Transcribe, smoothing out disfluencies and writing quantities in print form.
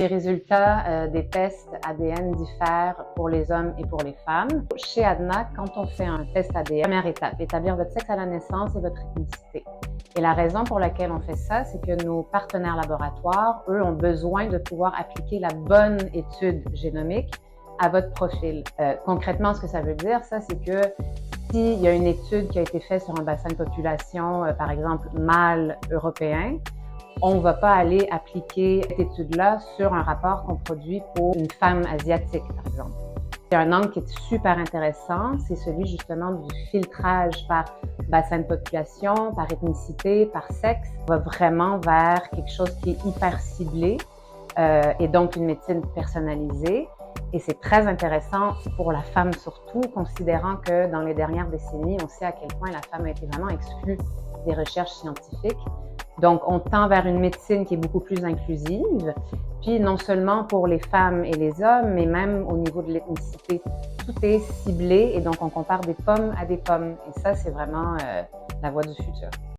Les résultats des tests ADN diffèrent pour les hommes et pour les femmes. Chez ADNA, quand on fait un test ADN, première étape, établir votre sexe à la naissance et votre ethnicité. Et la raison pour laquelle on fait ça, c'est que nos partenaires laboratoires, eux, ont besoin de pouvoir appliquer la bonne étude génomique à votre profil. Concrètement, ce que ça veut dire, ça, c'est que s'il y a une étude qui a été faite sur un bassin de population, par exemple mâle européen, on ne va pas aller appliquer cette étude-là sur un rapport qu'on produit pour une femme asiatique, par exemple. Il y a un angle qui est super intéressant, c'est celui justement du filtrage par bassin de population, par ethnicité, par sexe. On va vraiment vers quelque chose qui est hyper ciblé et donc une médecine personnalisée. Et c'est très intéressant pour la femme surtout, considérant que dans les dernières décennies, on sait à quel point la femme a été vraiment exclue des recherches scientifiques. Donc, on tend vers une médecine qui est beaucoup plus inclusive, puis non seulement pour les femmes et les hommes, mais même au niveau de l'ethnicité. Tout est ciblé et donc on compare des pommes à des pommes. Et ça, c'est vraiment la voie du futur.